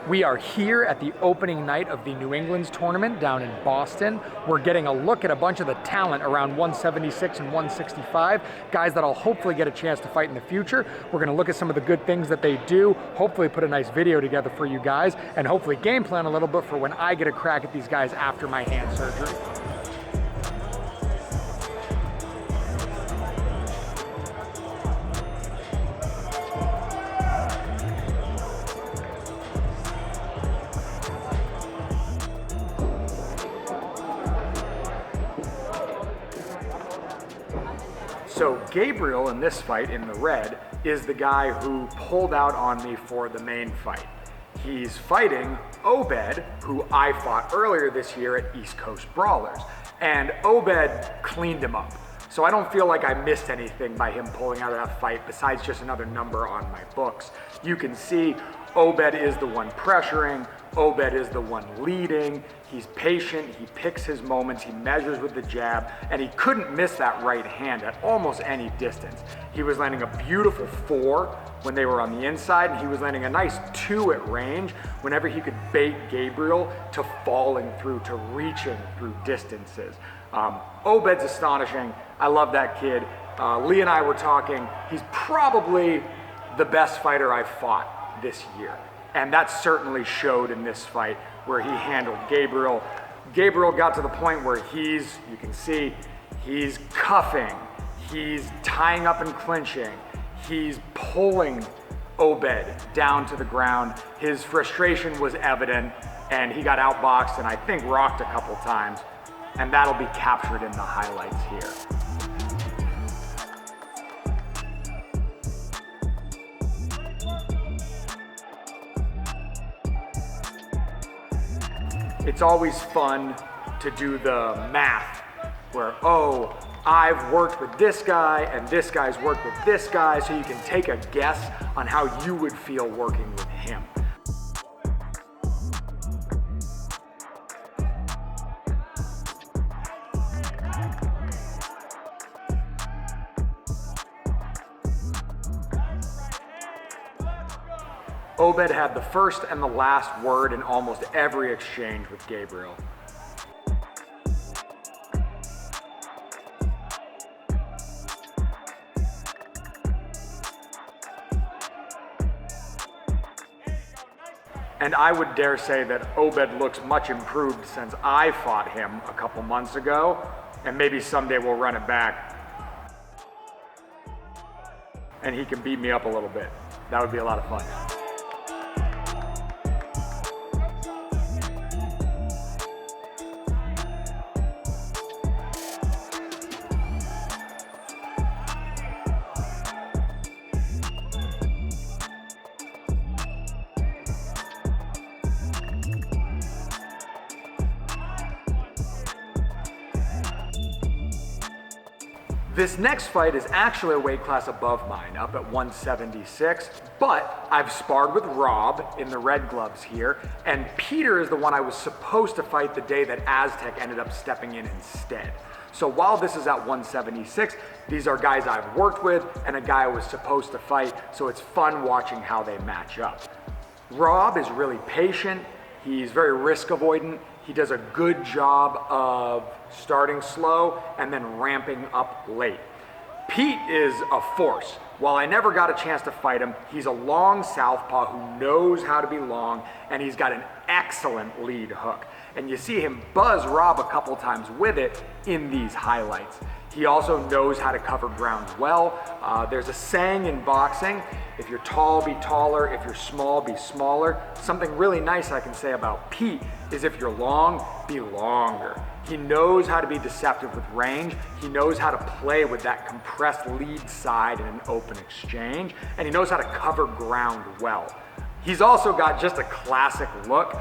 We are here at the opening night of the New England's tournament down in Boston. We're getting a look at a bunch of the talent around 176 and 165, guys that I'll hopefully get a chance to fight in the future. We're gonna look at some of the good things that they do, hopefully put a nice video together for you guys, and hopefully game plan a little bit for when I get a crack at these guys after my hand surgery. So Gabriel in this fight in the red is the guy who pulled out on me for the main fight. He's fighting Obed, who I fought earlier this year at East Coast Brawlers. And Obed cleaned him up. So I don't feel like I missed anything by him pulling out of that fight besides just another number on my books. You can see Obed is the one pressuring, Obed is the one leading, he's patient, he picks his moments, he measures with the jab, and he couldn't miss that right hand at almost any distance. He was landing a beautiful 4 when they were on the inside, and he was landing a nice 2 at range whenever he could bait Gabriel to falling through, to reaching through distances. Obed's astonishing. I love that kid. Lee and I were talking, he's probably the best fighter I've fought this year. And that certainly showed in this fight where he handled Gabriel. Gabriel got to the point where you can see, he's cuffing, he's tying up and clinching, he's pulling Obed down to the ground. His frustration was evident, and he got outboxed and I think rocked a couple times, and that'll be captured in the highlights here. It's always fun to do the math where, oh, I've worked with this guy and this guy's worked with this guy, so you can take a guess on how you would feel working with him. Obed had the first and the last word in almost every exchange with Gabriel. And I would dare say that Obed looks much improved since I fought him a couple months ago, and maybe someday we'll run it back and he can beat me up a little bit. That would be a lot of fun. This next fight is actually a weight class above mine, up at 176, but I've sparred with Rob in the red gloves here, and Peter is the one I was supposed to fight the day that Aztec ended up stepping in instead. So while this is at 176, these are guys I've worked with and a guy I was supposed to fight, so it's fun watching how they match up. Rob is really patient, he's very risk avoidant, he does a good job of starting slow and then ramping up late. Pete is a force. While I never got a chance to fight him, he's a long southpaw who knows how to be long, and he's got an excellent lead hook. And you see him buzz Rob a couple times with it in these highlights. He also knows how to cover ground well. There's a saying in boxing, if you're tall, be taller. If you're small, be smaller. Something really nice I can say about Pete is if you're long, be longer. He knows how to be deceptive with range. He knows how to play with that compressed lead side in an open exchange. And he knows how to cover ground well. He's also got just a classic look.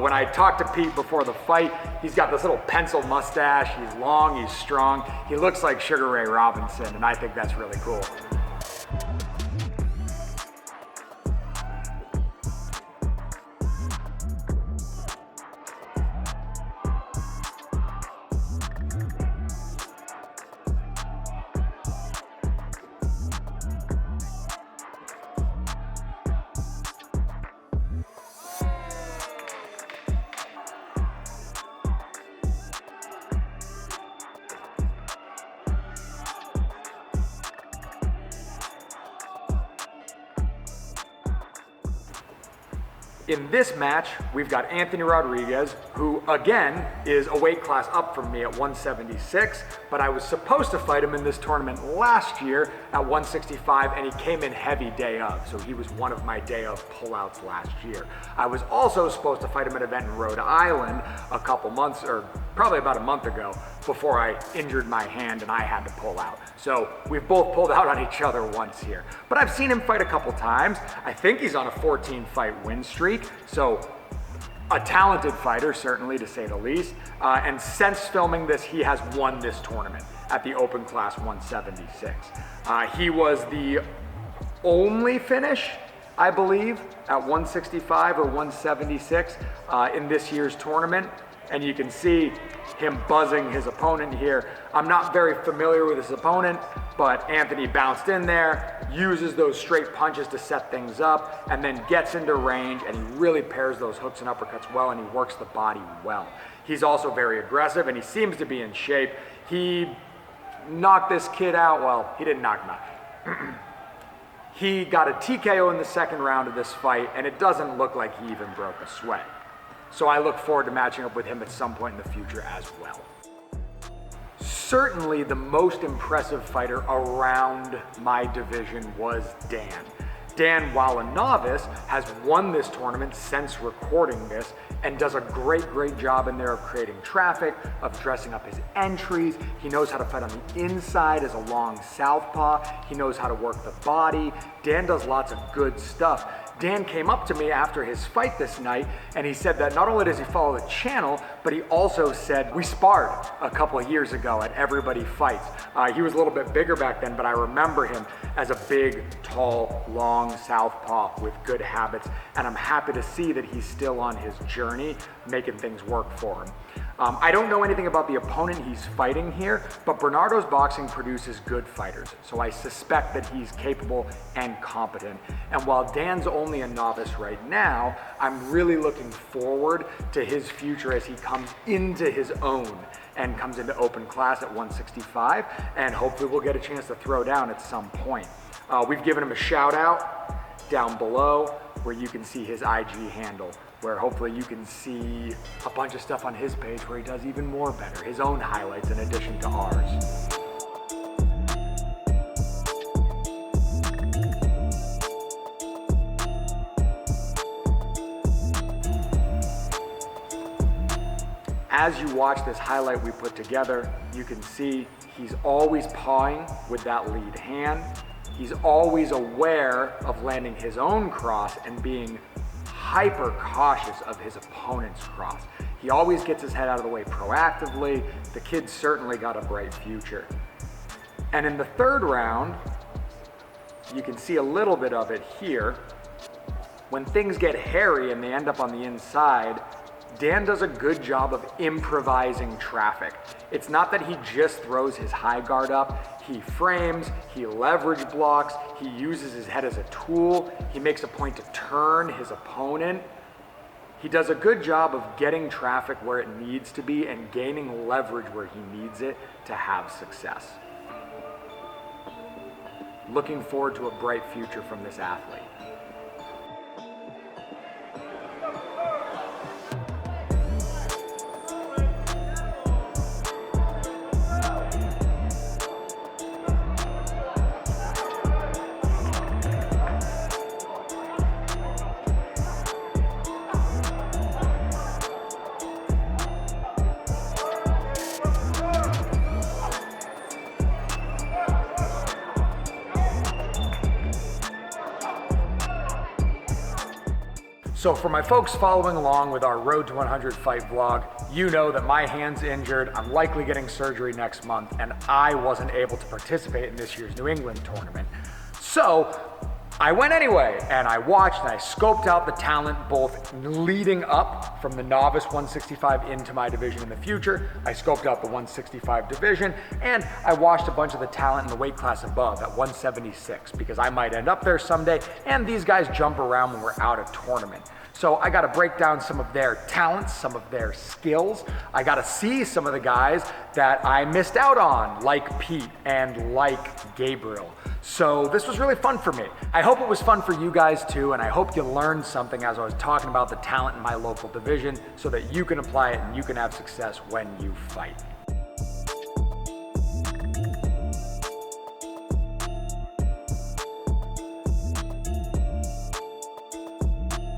When I talked to Pete before the fight, he's got this little pencil mustache. He's long, he's strong. He looks like Sugar Ray Robinson, and I think that's really cool. In this match, we've got Anthony Rodriguez, who again is a weight class up from me at 176, but I was supposed to fight him in this tournament last year at 165, and he came in heavy day of, so he was one of my day of pullouts last year. I was also supposed to fight him at an event in Rhode Island a couple months, or probably about a month ago, before I injured my hand and I had to pull out. So we've both pulled out on each other once here. But I've seen him fight a couple times. I think he's on a 14-fight win streak, so a talented fighter, certainly, to say the least. And since filming this, he has won this tournament at the Open Class 176. He was the only finish, I believe, at 165 or 176 in this year's tournament. And you can see him buzzing his opponent here. I'm not very familiar with his opponent, but Anthony bounced in there, uses those straight punches to set things up, and then gets into range, and he really pairs those hooks and uppercuts well, and he works the body well. He's also very aggressive, and he seems to be in shape. He knocked this kid out. Well, he didn't knock him out. He got a TKO in the second round of this fight, and it doesn't look like he even broke a sweat. So I look forward to matching up with him at some point in the future as well. Certainly the most impressive fighter around my division was Dan. Dan, while a novice, has won this tournament since recording this and does a great job in there of creating traffic, of dressing up his entries. He knows how to fight on the inside as a long southpaw. He knows how to work the body. Dan does lots of good stuff. Dan came up to me after his fight this night, and he said that not only does he follow the channel, but he also said, we sparred a couple of years ago at Everybody Fights. He was a little bit bigger back then, but I remember him as a big, tall, long southpaw with good habits, and I'm happy to see that he's still on his journey, making things work for him. I don't know anything about the opponent he's fighting here, but Bernardo's Boxing produces good fighters, so I suspect that he's capable and competent. And while Dan's only a novice right now, I'm really looking forward to his future as he comes into his own and comes into Open Class at 165, and hopefully we'll get a chance to throw down at some point. We've given him a shout out down below where you can see his IG handle, where hopefully you can see a bunch of stuff on his page where he does even more better, his own highlights in addition to ours. As you watch this highlight we put together, you can see he's always pawing with that lead hand. He's always aware of landing his own cross and being hyper cautious of his opponent's cross. He always gets his head out of the way proactively. The kid's certainly got a bright future. And in the third round, you can see a little bit of it here. When things get hairy and they end up on the inside, Dan does a good job of improvising traffic. It's not that he just throws his high guard up. He frames, he leverage blocks, he uses his head as a tool. He makes a point to turn his opponent. He does a good job of getting traffic where it needs to be and gaining leverage where he needs it to have success. Looking forward to a bright future from this athlete. So for my folks following along with our Road to 100 fight vlog, you know that my hand's injured, I'm likely getting surgery next month, and I wasn't able to participate in this year's New England tournament. So I went anyway, and I watched and I scoped out the talent both leading up from the novice 165 into my division in the future. I scoped out the 165 division, and I watched a bunch of the talent in the weight class above at 176 because I might end up there someday, and these guys jump around when we're out of tournament. So I got to break down some of their talents, some of their skills. I got to see some of the guys that I missed out on, like Pete and like Gabriel. So this was really fun for me. I hope it was fun for you guys too, and I hope you learned something as I was talking about the talent in my local division so that you can apply it and you can have success when you fight.